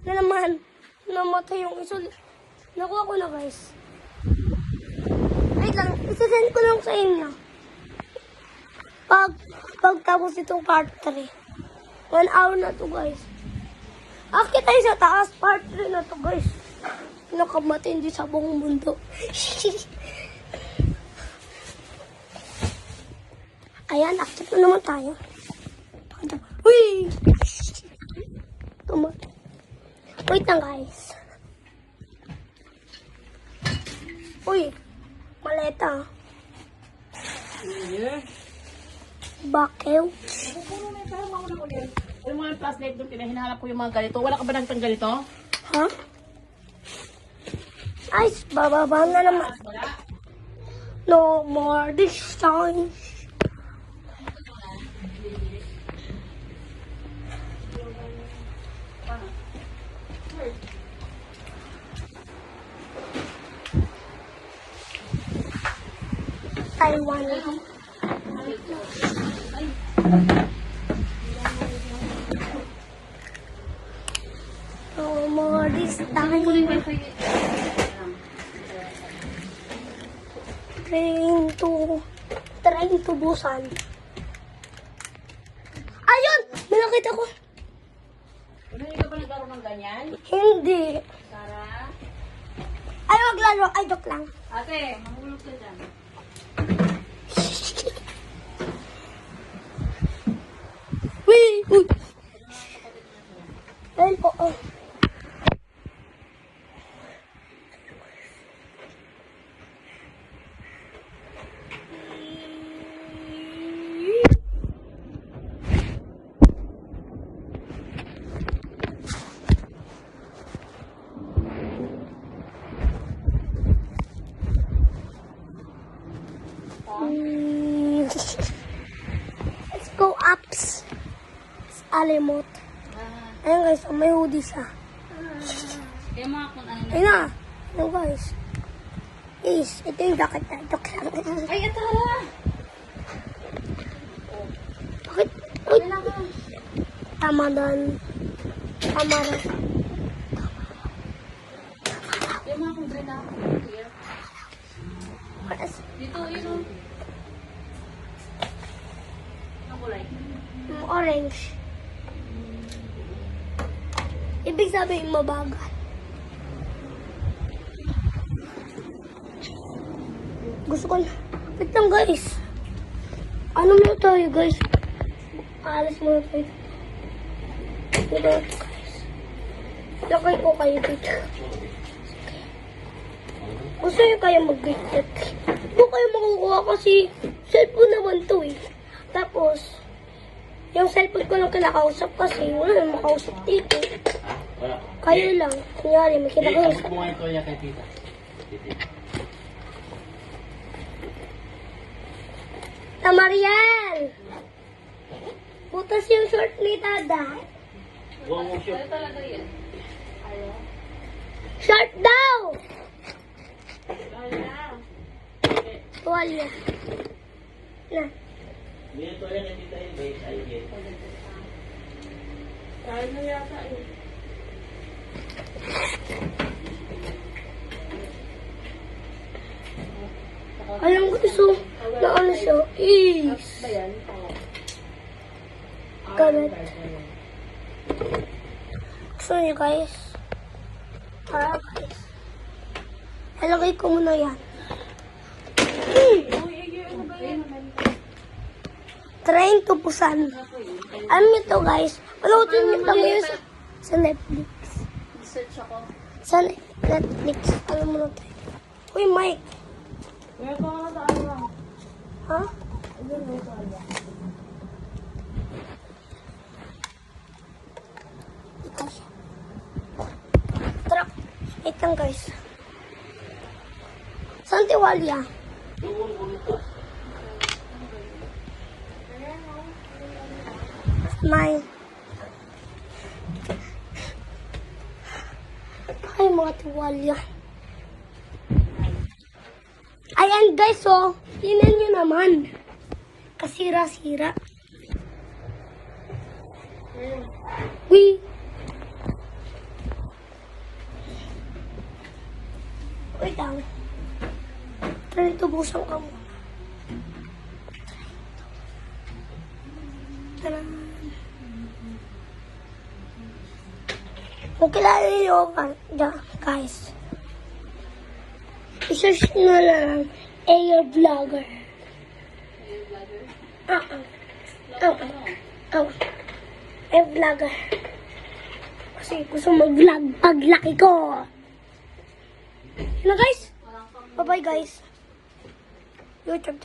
Na naman, namatay yung isa. Nakuha ko na guys. Wait lang, isasend ko lang sa inyo. Pagtapos itong part 3. 1 hour na to guys. Akit tayo sa taas, part 3 na to guys. Nakamatindi sa buong mundo. Ayan, akit na naman tayo. Uy! Wait lang guys. Uy, maleta. Bakew. Yung mga plastic doon, hinahanap ko yung mga ganito. Wala ka ba nakitang ganito? Ha? Ay, bababa na naman. No more this time. Taiwan. No more this time. Train to Busan. Ayun! May nakita ko. Hindi ka ba naglaro ng ganyan? Hindi. Sarah? Ay, wag lalo. Ay, joke lang. Ate, mahulog ka dyan. Uy! Uy! Ayun po. Oh. Let's go ups. Alimot. Ayun guys, may hoodie siya. Kaya mga kung ano na. Ayun na. Ayun guys. Ito yung jacket na. Joke lang. Ay, ito hala! Bakit? Uy. Tama doon. Tama rin. Yung mga kung na. Here. Dito, yun o. Ang kulay. Orange. Ibig sabihin mabagal. Gusto ko na. Wait lang guys. Ano muna tayo guys? Alas muna tayo. Dito guys. Lakay ko kayo dito. Gusto nyo kayo mag-gate. Hindi kayo makukuha kasi cellphone naman to eh. Tapos, yung cellphone ko lang kinakausap kasi wala nang makausap dito. Kayo lang. Kunyari, may kinakausap. Mo ito ya kay tita. Tamariel! Butas yung short ni Dada. Buong mo siya. Ano talaga yan? Short daw! Wala. Tuwalya. Na. Dito yan kay tita base ay yan. Kaya na yata eh. Alam ko gusto na ano siya. Is. Ba yan? Oo. Ganit. Gusto niyo guys? Tara guys. Halagay ko muna yan. Train to Busan. Ano nito guys? Panoodin niyo kami yun sa Netflix. Search ako. Sa Netflix. Alam mo na tayo. Uy, Mike. Meron pa nga sa ano lang. Ha? Ayun, may kaya. Ito siya. Tara. Wait lang guys. Saan tiwalya? May. Ay, mga tiwalya. Ayan guys, oh. Tingnan nyo naman. Kasira-sira. Uy. Tubusan ka mo. Taran. Kung kilala niyo, guys, i-search na lang Air Vlogger. Air Vlogger. Kasi gusto mag-vlog paglaki ko. Yun na guys. Bye-bye guys. YouTube.